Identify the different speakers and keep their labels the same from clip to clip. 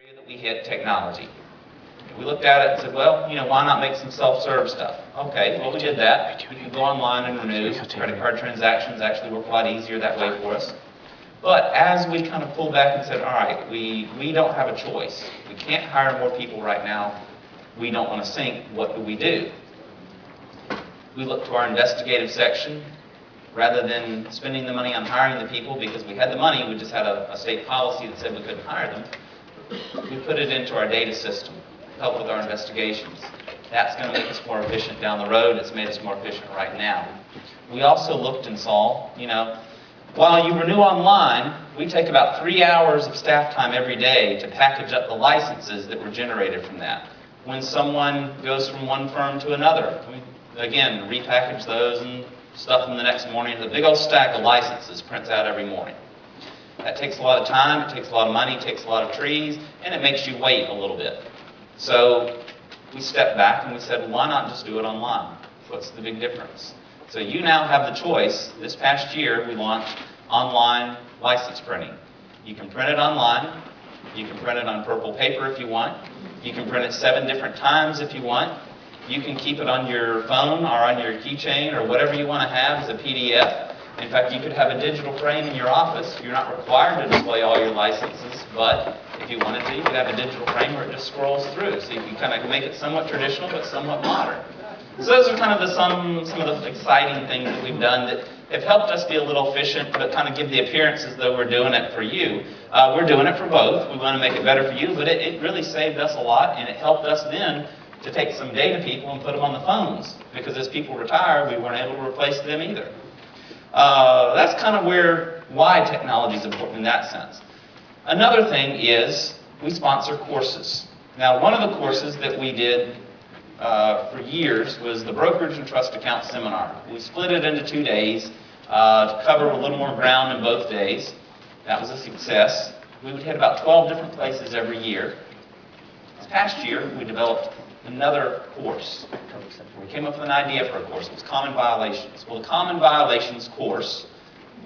Speaker 1: area that we hit, technology. We looked at it and said, well, why not make some self-serve stuff? Okay, well, we did that. We can go online and renew. Credit card transactions actually work a lot easier that way for us. But as we kind of pulled back and said, all right, we don't have a choice. We can't hire more people right now. We don't want to sink. What do we do? We looked to our investigative section. Rather than spending the money on hiring the people because we had the money, we just had a state policy that said we couldn't hire them. We put it into our data system to help with our investigations. That's going to make us more efficient down the road. It's made us more efficient right now. We also looked and saw, while you renew online, we take about 3 hours of staff time every day to package up the licenses that were generated from that. When someone goes from one firm to another, we, again, repackage those and stuff them the next morning. The big old stack of licenses prints out every morning. That takes a lot of time, it takes a lot of money, it takes a lot of trees, and it makes you wait a little bit. So we stepped back and we said, why not just do it online? What's the big difference? So you now have the choice. This past year, we launched online license printing. You can print it online. You can print it on purple paper if you want. You can print it 7 different times if you want. You can keep it on your phone or on your keychain or whatever you want to have as a PDF. In fact, you could have a digital frame in your office. You're not required to display all your licenses, but if you wanted to, you could have a digital frame where it just scrolls through. So you can kind of make it somewhat traditional but somewhat modern. So those are kind of some of the exciting things that we've done that have helped us be a little efficient but kind of give the appearance as though we're doing it for you. We're doing it for both. We want to make it better for you, but it really saved us a lot, and it helped us then to take some data people and put them on the phones, because as people retire, we weren't able to replace them either. That's kind of why technology is important in that sense. Another thing is we sponsor courses. Now, one of the courses that we did for years was the Brokerage and Trust Account Seminar. We split it into 2 days to cover a little more ground in both days. That was a success. We would hit about 12 different places every year. This past year, we developed another course. We came up with an idea for a course. It was Common Violations. Well, the Common Violations course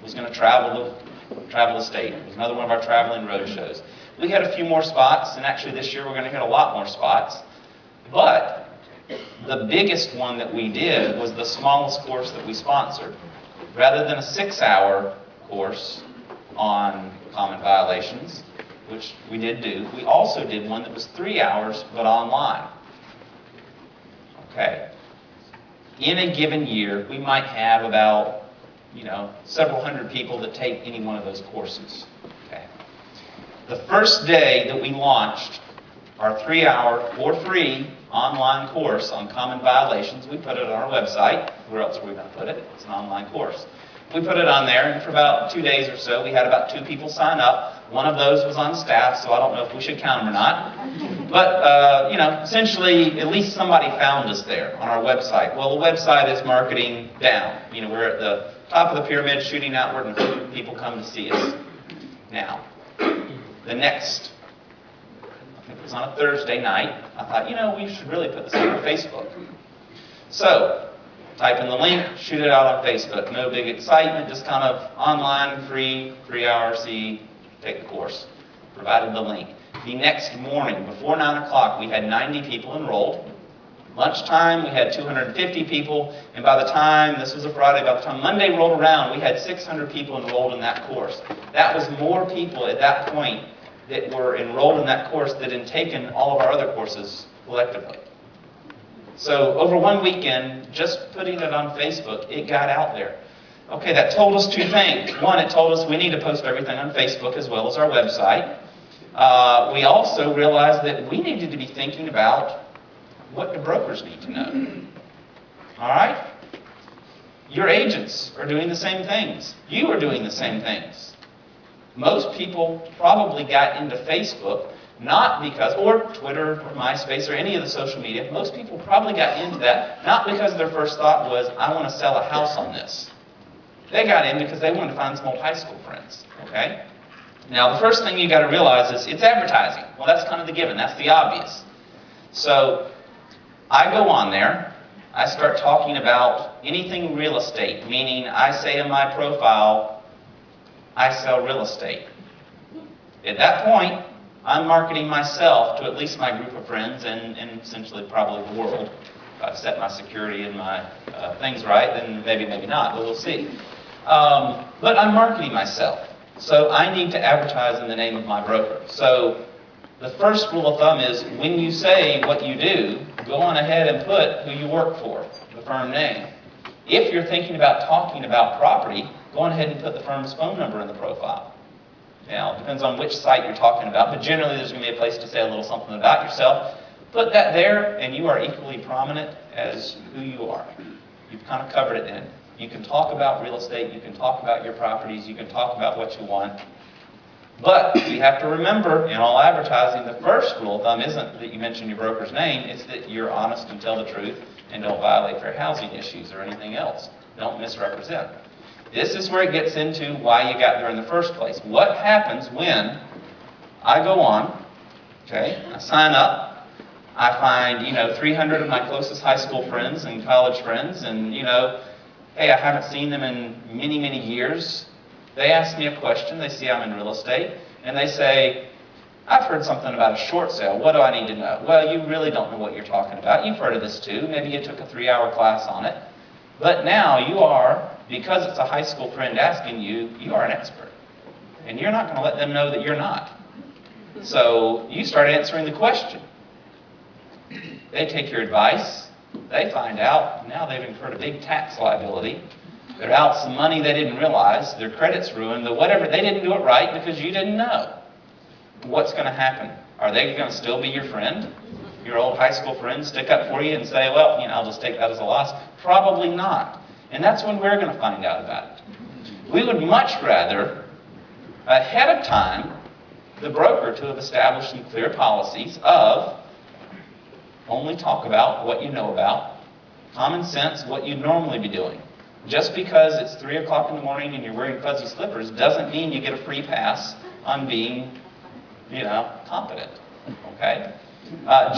Speaker 1: was going to travel the state. It was another one of our traveling road shows. We had a few more spots, and actually this year we're going to hit a lot more spots. But the biggest one that we did was the smallest course that we sponsored. Rather than a 6-hour course on common violations, which we did do, we also did one that was 3 hours but online. Okay. In a given year, we might have about, several hundred people that take any one of those courses. Okay. The first day that we launched our 3-hour, for free, online course on common violations, we put it on our website. Where else were we going to put it? It's an online course. We put it on there, and for about 2 days or so, we had about 2 people sign up. One of those was on staff, so I don't know if we should count them or not. But, essentially, at least somebody found us there on our website. Well, the website is marketing down. We're at the top of the pyramid, shooting outward, and hoping people come to see us. Now, the next, I think it was on a Thursday night, I thought, we should really put this on our Facebook. So, type in the link, shoot it out on Facebook. No big excitement, just kind of online, free, 3-hour, take the course. Provided the link. The next morning, before 9 o'clock, we had 90 people enrolled. Lunchtime, we had 250 people. And by the time, this was a Friday, by the time Monday rolled around, we had 600 people enrolled in that course. That was more people at that point that were enrolled in that course that had taken all of our other courses collectively. So over one weekend, just putting it on Facebook, it got out there. Okay, that told us 2 things. One, it told us we need to post everything on Facebook as well as our website. We also realized that we needed to be thinking about what do brokers need to know. All right? Your agents are doing the same things. You are doing the same things. Most people probably got into Facebook not because, or Twitter, or MySpace, or any of the social media. Most people probably got into that not because their first thought was, I want to sell a house on this. They got in because they wanted to find some old high school friends. Okay? Now, the first thing you got to realize is it's advertising. Well, that's kind of the given. That's the obvious. So, I go on there. I start talking about anything real estate, meaning I say in my profile, I sell real estate. At that point, I'm marketing myself to at least my group of friends and essentially probably the world. If I've set my security and my things right, then maybe, maybe not, but we'll see. But I'm marketing myself. So I need to advertise in the name of my broker. So the first rule of thumb is when you say what you do, go on ahead and put who you work for, the firm name. If you're thinking about talking about property, go on ahead and put the firm's phone number in the profile. Now, it depends on which site you're talking about, but generally there's going to be a place to say a little something about yourself. Put that there, and you are equally prominent as who you are. You've kind of covered it then. You can talk about real estate, you can talk about your properties, you can talk about what you want. But you have to remember, in all advertising, the first rule of thumb isn't that you mention your broker's name, it's that you're honest and tell the truth and don't violate fair housing issues or anything else. Don't misrepresent. This is where it gets into why you got there in the first place. What happens when I go on, okay, I sign up, I find, 300 of my closest high school friends and college friends, and, hey, I haven't seen them in many, many years. They ask me a question, they see I'm in real estate, and they say, I've heard something about a short sale. What do I need to know? Well, you really don't know what you're talking about. You've heard of this too. Maybe you took a 3-hour class on it. But now you are, because it's a high school friend asking you, you are an expert. And you're not going to let them know that you're not. So you start answering the question. They take your advice. They find out. Now they've incurred a big tax liability. They're out some money they didn't realize. Their credit's ruined. Whatever. They didn't do it right because you didn't know. What's going to happen? Are they going to still be your friend? Your old high school friend stick up for you and say, well, I'll just take that as a loss? Probably not. And that's when we're going to find out about it. We would much rather, ahead of time, the broker to have established some clear policies of only talk about what you know about, common sense, what you'd normally be doing. Just because it's 3 o'clock in the morning and you're wearing fuzzy slippers doesn't mean you get a free pass on being, competent. Okay?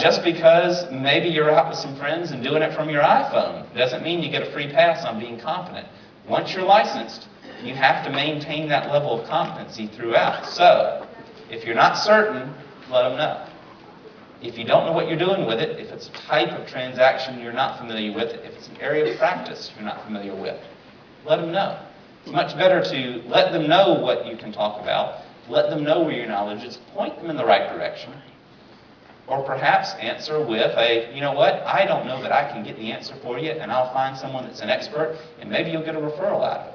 Speaker 1: Just because maybe you're out with some friends and doing it from your iPhone doesn't mean you get a free pass on being competent. Once you're licensed, you have to maintain that level of competency throughout. So, if you're not certain, let them know. If you don't know what you're doing with it, if it's a type of transaction you're not familiar with, if it's an area of practice you're not familiar with, let them know. It's much better to let them know what you can talk about, let them know where your knowledge is, point them in the right direction, or perhaps answer with a, you know what, I don't know that I can get the answer for you, and I'll find someone that's an expert, and maybe you'll get a referral out of it.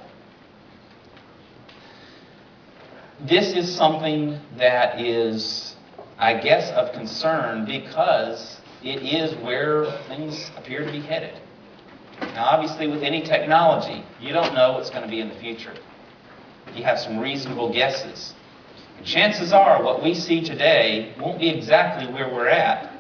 Speaker 1: This is something that is, I guess, of concern because it is where things appear to be headed. Now, obviously, with any technology, you don't know what's going to be in the future. You have some reasonable guesses. And chances are what we see today won't be exactly where we're at,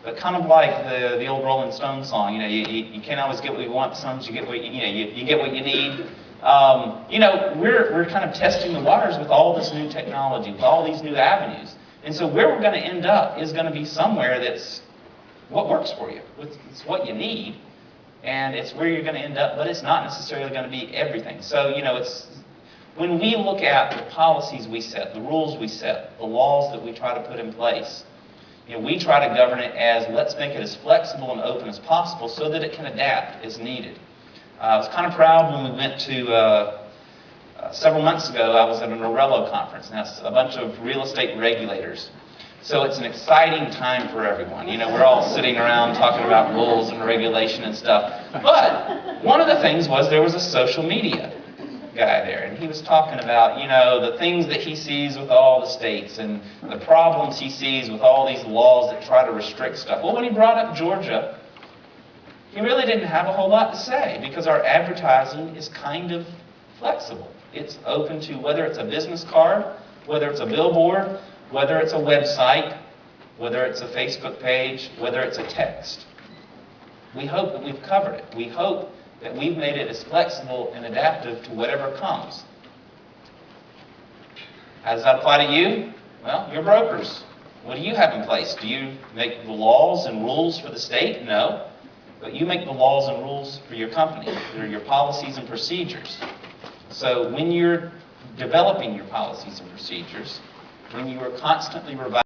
Speaker 1: but kind of like the old Rolling Stones song, you can't always get what you want, sometimes you get what you get what you need. We're kind of testing the waters with all this new technology, with all these new avenues. And so where we're going to end up is going to be somewhere that's what works for you. It's what you need, and it's where you're going to end up, but it's not necessarily going to be everything. So, it's when we look at the policies we set, the rules we set, the laws that we try to put in place, we try to govern it as let's make it as flexible and open as possible so that it can adapt as needed. I was kind of proud when we went to, several months ago, I was at an Orello conference, and that's a bunch of real estate regulators. So it's an exciting time for everyone. We're all sitting around talking about rules and regulation and stuff. But one of the things was there was a social media guy there, and he was talking about, the things that he sees with all the states and the problems he sees with all these laws that try to restrict stuff. Well, when he brought up Georgia, he really didn't have a whole lot to say because our advertising is kind of flexible. It's open to whether it's a business card, whether it's a billboard, whether it's a website, whether it's a Facebook page, whether it's a text. We hope that we've covered it. We hope that we've made it as flexible and adaptive to whatever comes. How does that apply to you? Well, you're brokers. What do you have in place? Do you make the laws and rules for the state? No. But you make the laws and rules for your company. They're your policies and procedures. So when you're developing your policies and procedures, when you are constantly revising